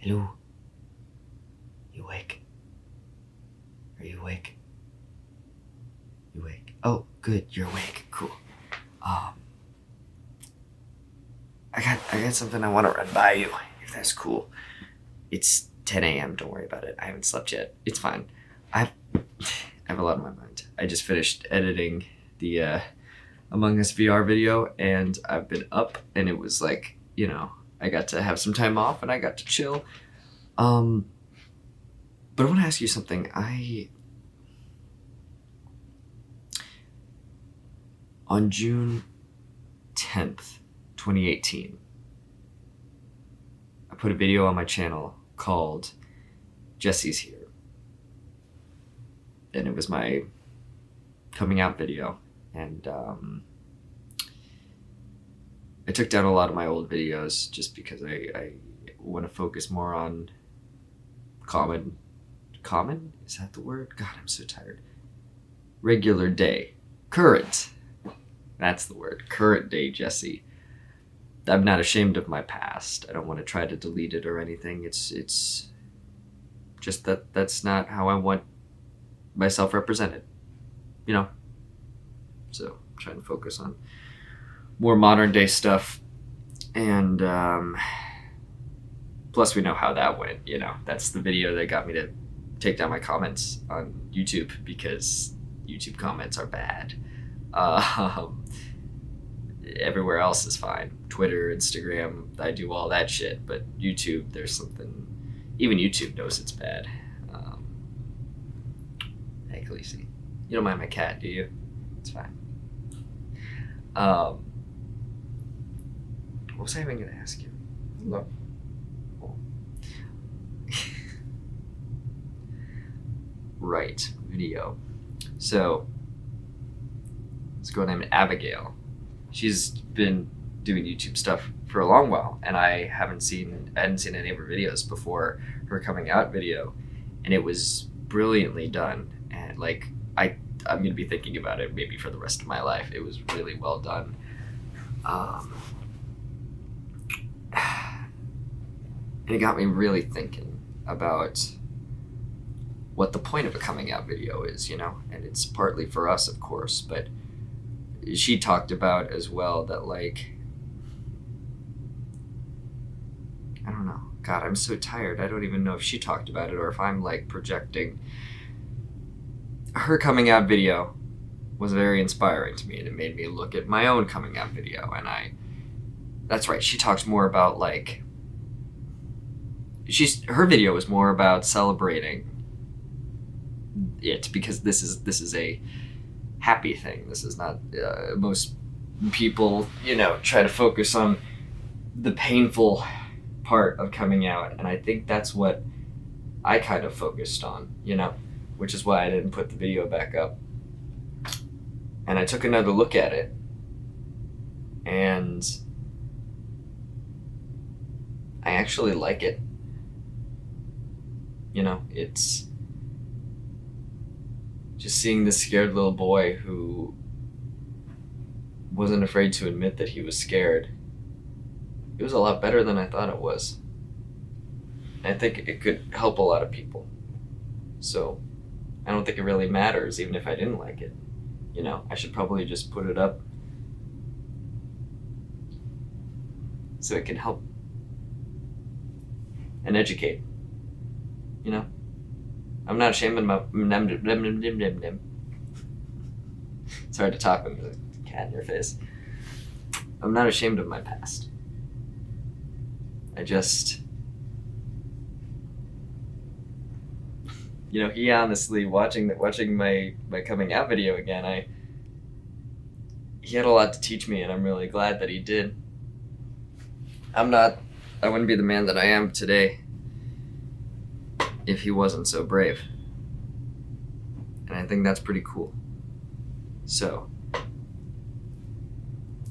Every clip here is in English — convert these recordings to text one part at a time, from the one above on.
Hello? You awake? Are you awake? You awake? Oh, good, you're awake. Cool. I got something I want to run by you, if that's cool. It's 10 a.m. Don't worry about it. I haven't slept yet. It's fine. I have a lot on my mind. I just finished editing the Among Us VR video, and I've been up, and it was like, I got to have some time off, and I got to chill. But I want to ask you something. On June 10th, 2018, I put a video on my channel called Jesse's Here. And it was my coming out video. And I took down a lot of my old videos just because I want to focus more on common? Is that the word? God, I'm so tired. Regular day. Current. That's the word. Current day Jesse. I'm not ashamed of my past. I don't want to try to delete it or anything. It's just that's not how I want myself represented. So I'm trying to focus on more modern day stuff. And plus we know how that went. That's the video that got me to take down my comments on YouTube because YouTube comments are bad. Everywhere else is fine. Twitter, Instagram, I do all that shit. But YouTube, there's something. Even YouTube knows it's bad. Hey, Khaleesi, you don't mind my cat, do you? It's fine. What was I even gonna ask you? Look. Right, video. So, this girl named Abigail. She's been doing YouTube stuff for a long while, and I hadn't seen any of her videos before her coming out video, and it was brilliantly done. And I'm gonna be thinking about it maybe for the rest of my life. It was really well done. And it got me really thinking about what the point of a coming out video is, and it's partly for us, of course, but she talked about as well that I don't know. God, I'm so tired. I don't even know if she talked about it or if I'm projecting. Her coming out video was very inspiring to me, and it made me look at my own coming out video. And that's right. She talks more about her video was more about celebrating it because this is a happy thing. This is not most people try to focus on the painful part of coming out, and I think that's what I kind of focused on, which is why I didn't put the video back up. And I took another look at it, and I actually like it. It's just seeing this scared little boy who wasn't afraid to admit that he was scared. It was a lot better than I thought it was. I think it could help a lot of people. So I don't think it really matters, even if I didn't like it. I should probably just put it up so it can help and educate. I'm not ashamed of my... It's hard to talk when there's a cat in your face. I'm not ashamed of my past. I just... he honestly, watching my coming out video again, he had a lot to teach me, and I'm really glad that he did. I wouldn't be the man that I am today if he wasn't so brave. And I think that's pretty cool. So,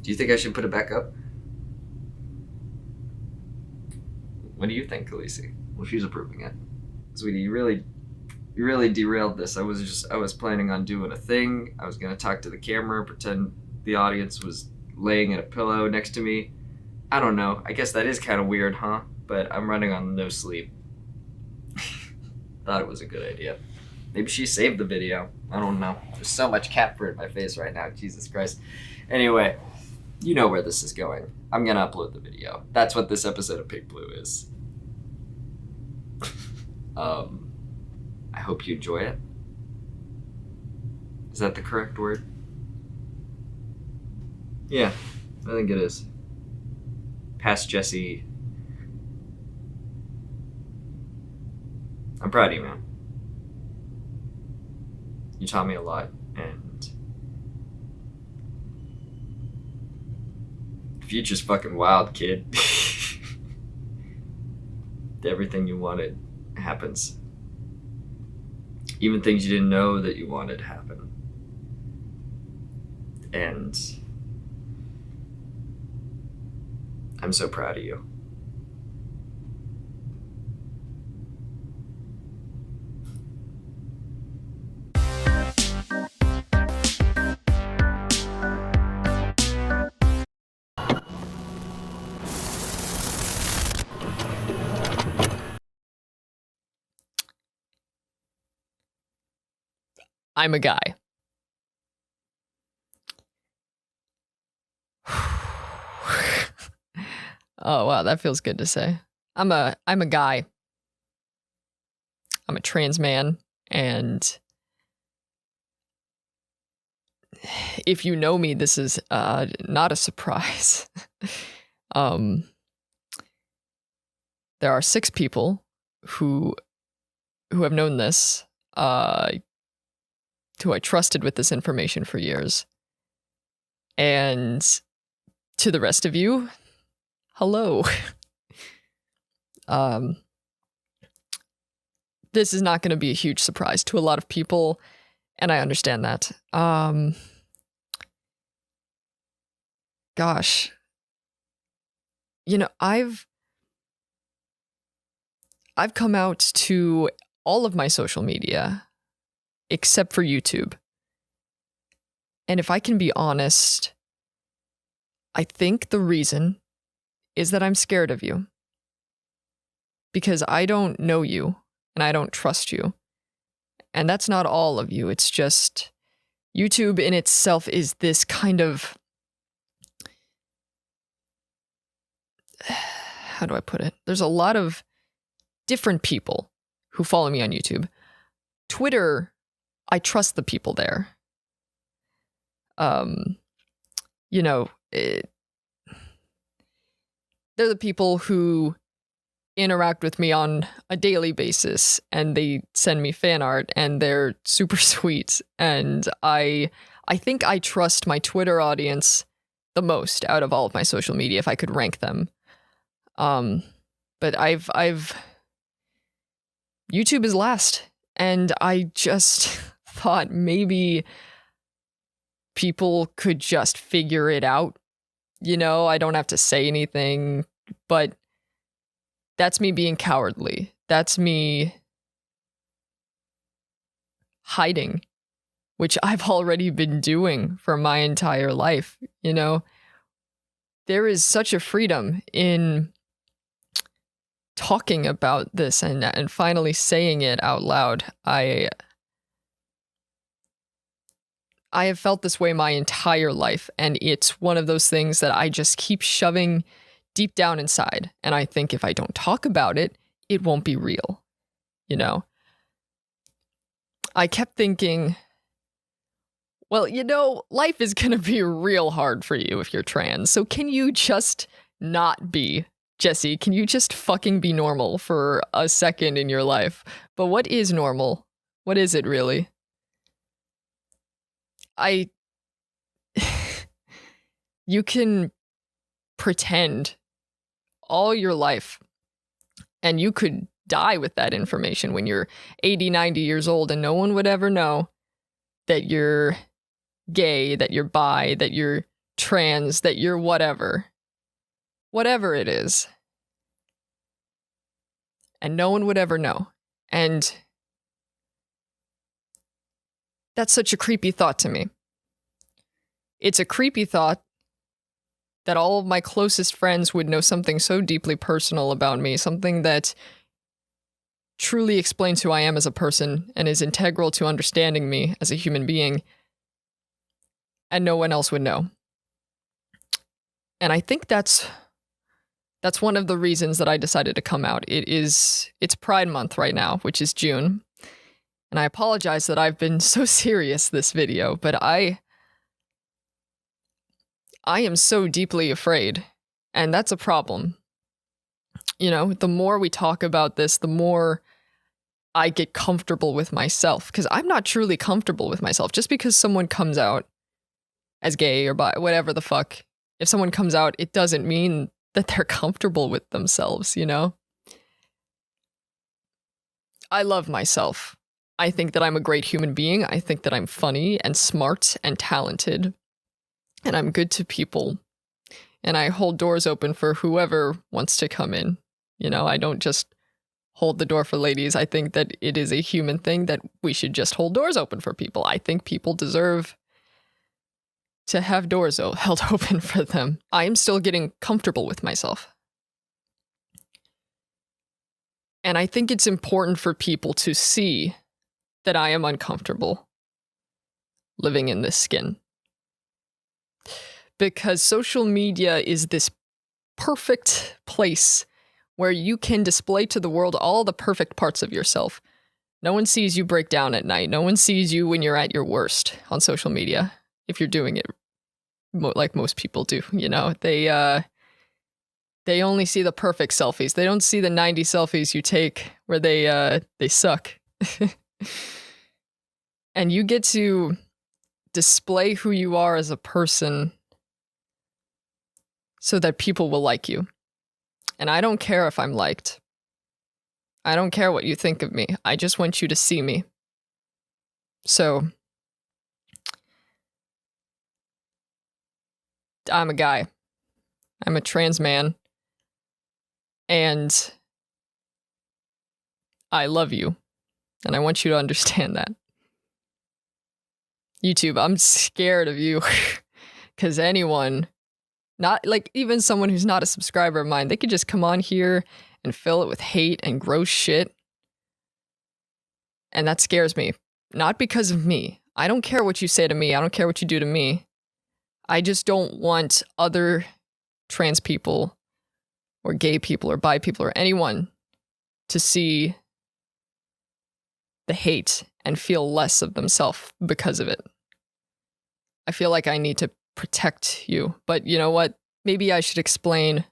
do you think I should put it back up? What do you think, Khaleesi? Well, she's approving it. Sweetie, you really derailed this. I was planning on doing a thing. I was gonna talk to the camera, pretend the audience was laying in a pillow next to me. I don't know. I guess that is kind of weird, huh? but I'm running on no sleep. Thought it was a good idea. Maybe she saved the video. I don't know. There's so much cat fur in my face right now. Jesus Christ. Anyway, you know where this is going. I'm gonna upload the video. That's what this episode of PinkBlue is. I hope you enjoy it. Is that the correct word? Yeah, I think it is. Past Jesse. I'm proud of you, man. You taught me a lot, and the future's fucking wild, kid. Everything you wanted happens. Even things you didn't know that you wanted to happen. And I'm so proud of you. I'm a guy. Oh wow, that feels good to say. I'm a guy. I'm a trans man, and if you know me, this is not a surprise. There are 6 people who have known this, who I trusted with this information for years. And to the rest of you, hello. This is not going to be a huge surprise to a lot of people, and I understand that. Gosh. You know, I've come out to all of my social media except for YouTube. And if I can be honest, I think the reason is that I'm scared of you. Because I don't know you and I don't trust you. And that's not all of you. It's just YouTube in itself is this kind of, how do I put it? There's a lot of different people who follow me on YouTube. Twitter, I trust the people there. You know, they're the people who interact with me on a daily basis, and they send me fan art, and they're super sweet. And I think I trust my Twitter audience the most out of all of my social media if I could rank them. But I've YouTube is last, and I just thought maybe people could just figure it out. You know, I don't have to say anything, but that's me being cowardly. That's me hiding, which I've already been doing for my entire life. You know, there is such a freedom in talking about this and finally saying it out loud. I have felt this way my entire life, and it's one of those things that I just keep shoving deep down inside. And I think if I don't talk about it, it won't be real. You know? I kept thinking, well, you know, life is gonna be real hard for you if you're trans. So can you just not be? Jesse, can you just fucking be normal for a second in your life? But what is normal? What is it really? You can pretend all your life, and you could die with that information when you're 80, 90 years old, and no one would ever know that you're gay, that you're bi, that you're trans, that you're whatever. Whatever it is. And no one would ever know. And that's such a creepy thought to me. It's a creepy thought that all of my closest friends would know something so deeply personal about me, something that truly explains who I am as a person and is integral to understanding me as a human being, and no one else would know. And I think that's one of the reasons that I decided to come out. It's Pride Month right now, which is June. And I apologize that I've been so serious this video, but I am so deeply afraid, and that's a problem. You know, the more we talk about this, the more I get comfortable with myself, because I'm not truly comfortable with myself. Just because someone comes out as gay or bi, whatever the fuck, if someone comes out, it doesn't mean that they're comfortable with themselves, you know? I love myself. I think that I'm a great human being. I think that I'm funny and smart and talented, and I'm good to people. And I hold doors open for whoever wants to come in. You know, I don't just hold the door for ladies. I think that it is a human thing that we should just hold doors open for people. I think people deserve to have doors held open for them. I am still getting comfortable with myself. And I think it's important for people to see that I am uncomfortable living in this skin. Because social media is this perfect place where you can display to the world all the perfect parts of yourself. No one sees you break down at night. No one sees you when you're at your worst on social media, if you're doing it like most people do. You know, they only see the perfect selfies. They don't see the 90 selfies you take where they suck. And you get to display who you are as a person so that people will like you. And I don't care if I'm liked. I don't care what you think of me. I just want you to see me. So, I'm a guy. I'm a trans man. And I love you. And I want you to understand that. YouTube, I'm scared of you. Because anyone, not like even someone who's not a subscriber of mine, they could just come on here and fill it with hate and gross shit. And that scares me. Not because of me. I don't care what you say to me. I don't care what you do to me. I just don't want other trans people or gay people or bi people or anyone to see the hate and feel less of themselves because of it. I feel like I need to protect you. But you know what? Maybe I should explain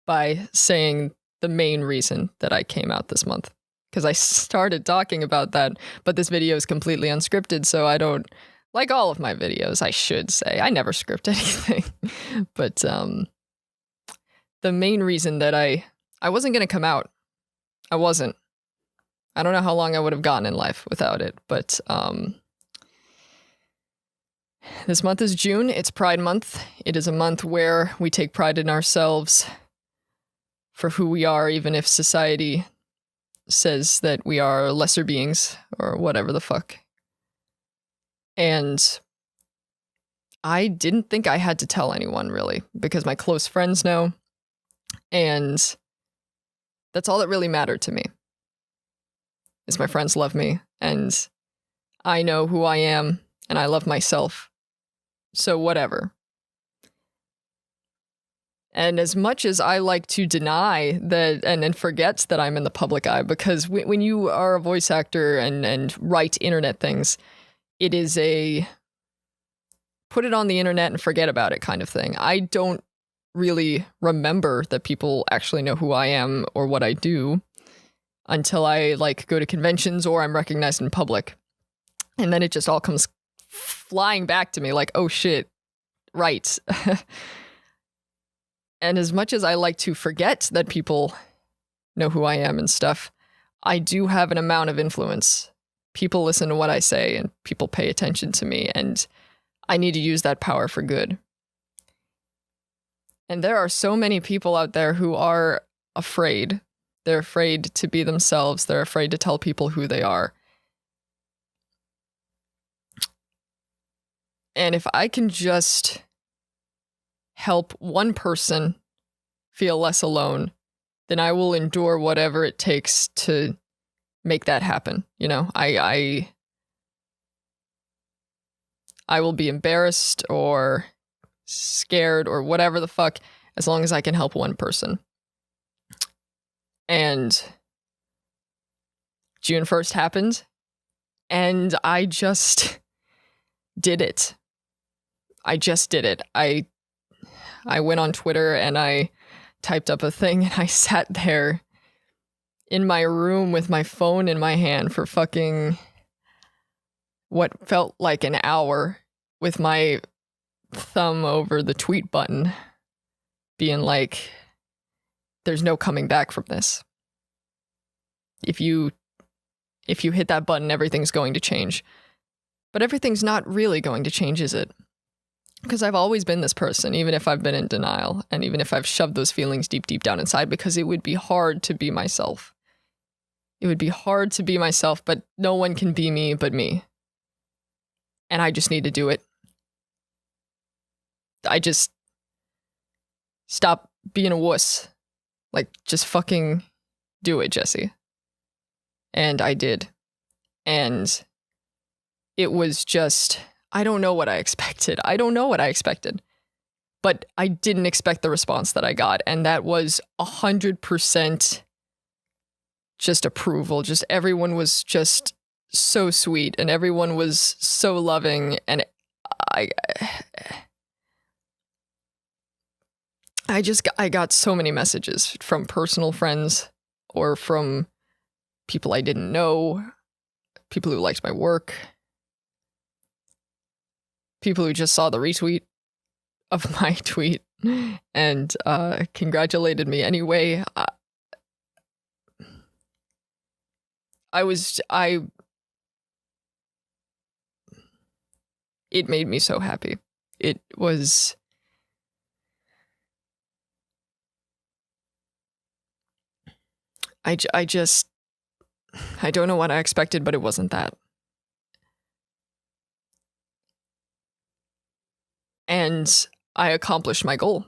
by saying the main reason that I came out this month. Because I started talking about that, but this video is completely unscripted, so I don't, like all of my videos, I should say. I never script anything. But the main reason that I wasn't going to come out. I wasn't. I don't know how long I would have gone in life without it, but this month is June. It's Pride Month. It is a month where we take pride in ourselves for who we are, even if society says that we are lesser beings or whatever the fuck. And I didn't think I had to tell anyone, really, because my close friends know, and that's all that really mattered to me. Is my friends love me, and I know who I am, and I love myself. So whatever. And as much as I like to deny that and forget that I'm in the public eye, because when you are a voice actor and write internet things, it is a put it on the internet and forget about it kind of thing. I don't really remember that people actually know who I am or what I do until I like go to conventions or I'm recognized in public. And then it just all comes flying back to me like, oh shit, right. And as much as I like to forget that people know who I am and stuff, I do have an amount of influence. People listen to what I say and people pay attention to me, and I need to use that power for good. And there are so many people out there who are afraid. They're afraid to be themselves. They're afraid to tell people who they are. And if I can just help one person feel less alone, then I will endure whatever it takes to make that happen. You know, I will be embarrassed or scared or whatever the fuck, as long as I can help one person. And June 1st happened, and I just did it. I just did it. I went on Twitter and I typed up a thing, and I sat there in my room with my phone in my hand for fucking what felt like an hour, with my thumb over the tweet button, being like, there's no coming back from this. If you hit that button, everything's going to change. But everything's not really going to change, is it? Because I've always been this person, even if I've been in denial, and even if I've shoved those feelings deep, deep down inside, because it would be hard to be myself. It would be hard to be myself, but no one can be me but me. And I just need to do it. I just stop being a wuss. Like, just fucking do it, Jesse. And I did. And it was just, I don't know what I expected. But I didn't expect the response that I got. And that was 100% just approval. Just everyone was just so sweet, and everyone was so loving. And I got so many messages from personal friends or from people I didn't know, people who liked my work, people who just saw the retweet of my tweet and congratulated me anyway. It made me so happy. It was, I don't know what I expected, but it wasn't that. And I accomplished my goal,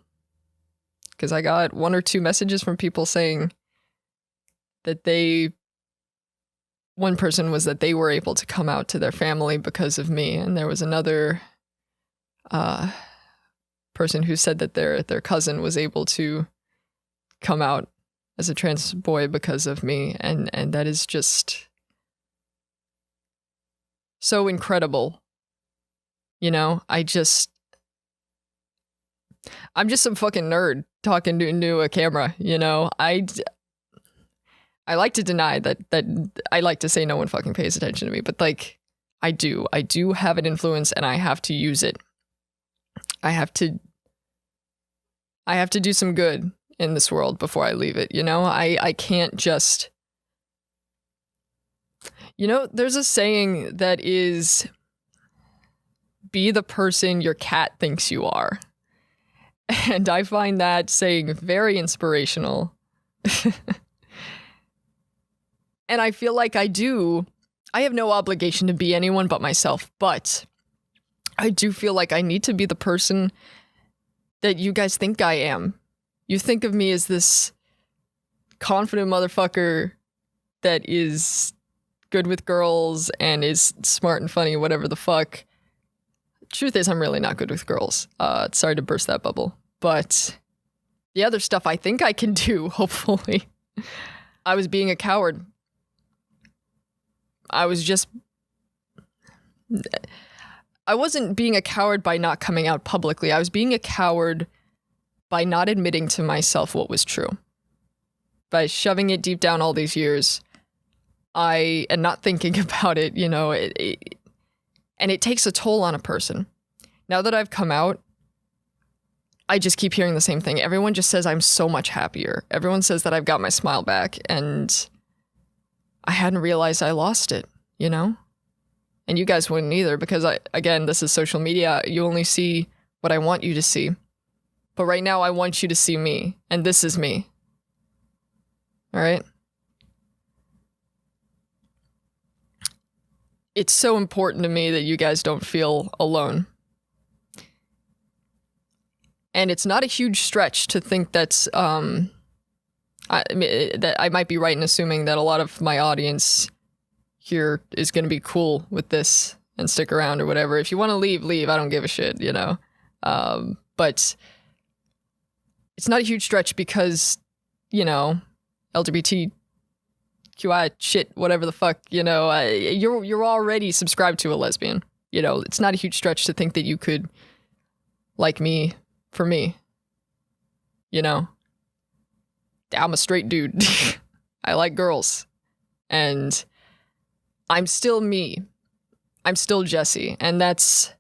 because I got 1 or 2 messages from people saying that one person was that they were able to come out to their family because of me. And there was another person who said that their cousin was able to come out as a trans boy because of me. And that is just so incredible. You know, I'm just some fucking nerd talking into a camera, you know. I like to deny that I like to say no one fucking pays attention to me, but like I do have an influence, and I have to use it. I have to do some good in this world before I leave it, you know. I can't just, you know, there's a saying that is, be the person your cat thinks you are. And I find that saying very inspirational. And I feel like I have no obligation to be anyone but myself, but I do feel like I need to be the person that you guys think I am. You think of me as this confident motherfucker that is good with girls and is smart and funny, whatever the fuck. Truth is, I'm really not good with girls. Sorry to burst that bubble. But the other stuff I think I can do, hopefully. I was being a coward. I wasn't being a coward by not coming out publicly. I was being a coward by not admitting to myself what was true. By shoving it deep down all these years. And not thinking about it, you know, and it takes a toll on a person. Now that I've come out, I just keep hearing the same thing. Everyone just says I'm so much happier. Everyone says that I've got my smile back, and I hadn't realized I lost it, you know? And you guys wouldn't either, because again, this is social media. You only see what I want you to see. But right now I want you to see me, and this is me. All right? It's so important to me that you guys don't feel alone. And it's not a huge stretch to think that I might be right in assuming that a lot of my audience here is going to be cool with this and stick around or whatever. If you want to leave. I don't give a shit, you know. But it's not a huge stretch because, you know, LGBTQI shit, whatever the fuck, you know, you're already subscribed to a lesbian. You know, it's not a huge stretch to think that you could like me for me. You know, I'm a straight dude. I like girls. And I'm still me. I'm still Jesse. And that's,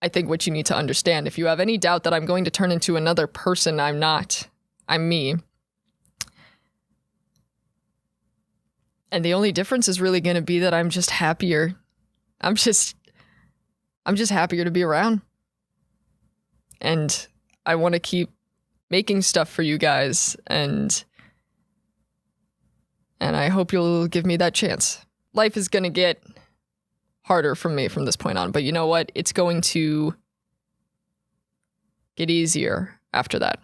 I think, what you need to understand. If you have any doubt that I'm going to turn into another person, I'm not. I'm me. And the only difference is really going to be that I'm just happier. I'm just happier to be around. And I want to keep making stuff for you guys, and I hope you'll give me that chance. Life is going to get harder for me from this point on, but you know what? It's going to get easier after that.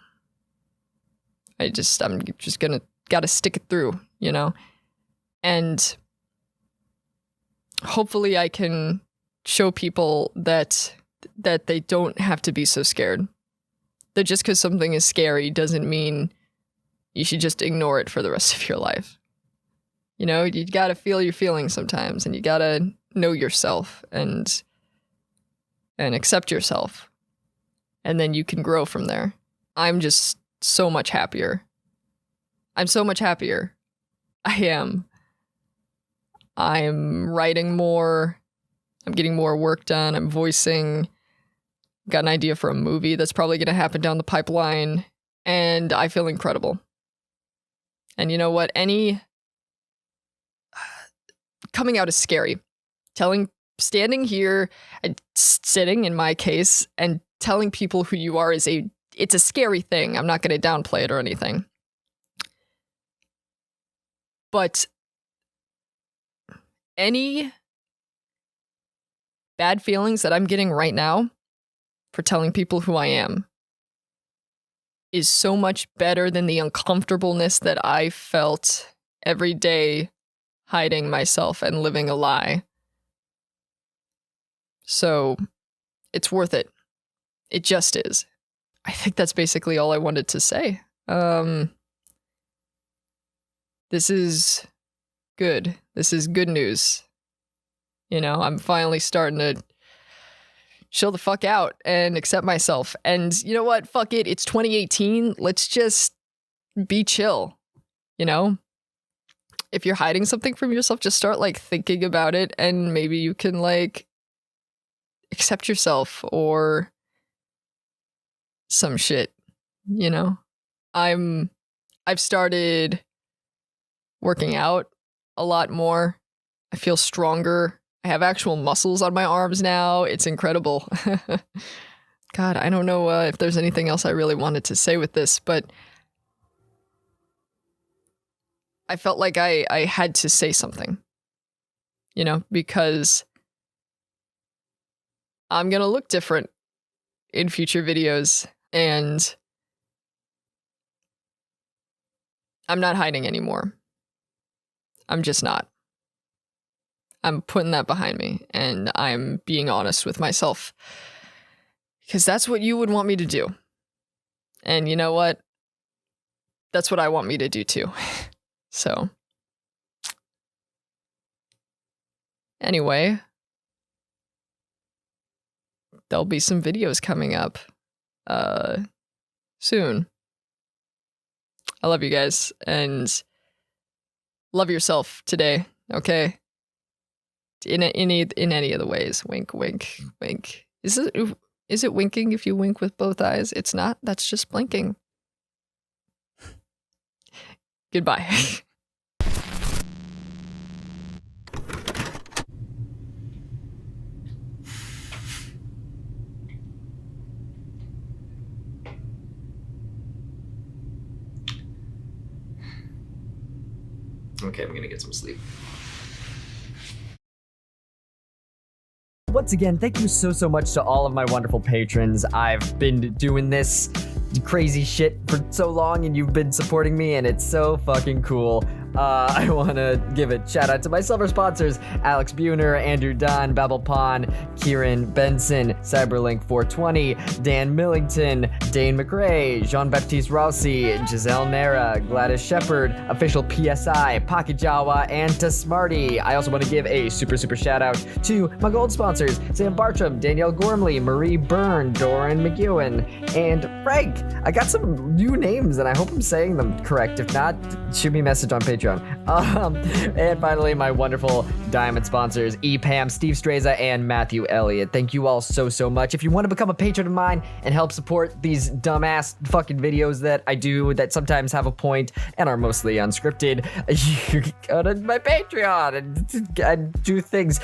I'm just gotta stick it through, you know? And hopefully I can show people that they don't have to be so scared. That just because something is scary doesn't mean you should just ignore it for the rest of your life. You know, you gotta feel your feelings sometimes, and you gotta know yourself and accept yourself. And then you can grow from there. I'm just so much happier. I'm so much happier. I am. I'm writing more. I'm getting more work done. I'm voicing. Got an idea for a movie that's probably going to happen down the pipeline. And I feel incredible. And you know what? Coming out is scary. Standing here and sitting, in my case, and telling people who you are it's a scary thing. I'm not going to downplay it or anything. But any bad feelings that I'm getting right now for telling people who I am is so much better than the uncomfortableness that I felt every day hiding myself and living a lie. So it's worth it. It just is. I think that's basically all I wanted to say. This is good. This is good news. You know, I'm finally starting to chill the fuck out and accept myself. And you know what? Fuck it. It's 2018. Let's just be chill. You know? If you're hiding something from yourself, just start like thinking about it, and maybe you can like accept yourself or some shit, you know? I've started working out a lot more. I feel stronger. I have actual muscles on my arms now. It's incredible. God, I don't know if there's anything else I really wanted to say with this, but I felt like I had to say something, you know, because I'm going to look different in future videos, and I'm not hiding anymore. I'm just not. I'm putting that behind me, and I'm being honest with myself, because that's what you would want me to do. And you know what? That's what I want me to do too. So, anyway, there'll be some videos coming up soon. I love you guys, and love yourself today, okay? In any of the ways. Wink, wink, wink. Is it winking if you wink with both eyes? It's not. That's just blinking. Goodbye. Okay, I'm gonna get some sleep. once again, thank you so much to all of my wonderful patrons. I've been doing this crazy shit for so long and you've been supporting me and it's so fucking cool. I want to give a shout out to my silver sponsors, Alex Buhner, Andrew Dunn, Babel Pond, Kieran Benson, Cyberlink420, Dan Millington, Dane McRae, Jean-Baptiste Rossi, Giselle Nera, Gladys Shepard, Official PSI, Pocket Jawa, and to Smarty. I also want to give a super shout out to my gold sponsors, Sam Bartram, Danielle Gormley, Marie Byrne, Doran McEwen, and Frank. I got some new names and I hope I'm saying them correct. If not, shoot me a message on Patreon. And finally, my wonderful diamond sponsors, EPAM, Steve Streza, and Matthew Elliott. Thank you all so much. If you want to become a patron of mine and help support these dumbass fucking videos that I do that sometimes have a point and are mostly unscripted, you go to my Patreon and do things.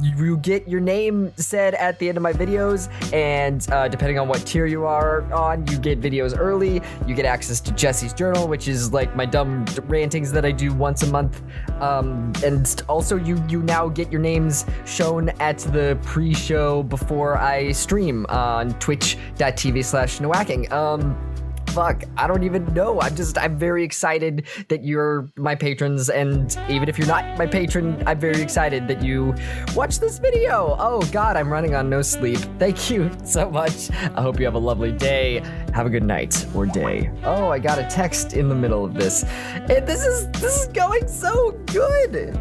You get your name said at the end of my videos, and depending on what tier you are on, you get videos early. You get access to Jesse's Journal, which is like my dumb rantings that I do once a month, and also you now get your names shown at the pre-show before I stream on twitch.tv/Nowacking. Fuck, I don't even know. I'm very excited that you're my patrons, and even if you're not my patron, I'm very excited that you watch this video. Oh God, I'm running on no sleep. Thank you so much. I hope you have a lovely day. Have a good night or day. Oh, I got a text in the middle of this. And this is going so good.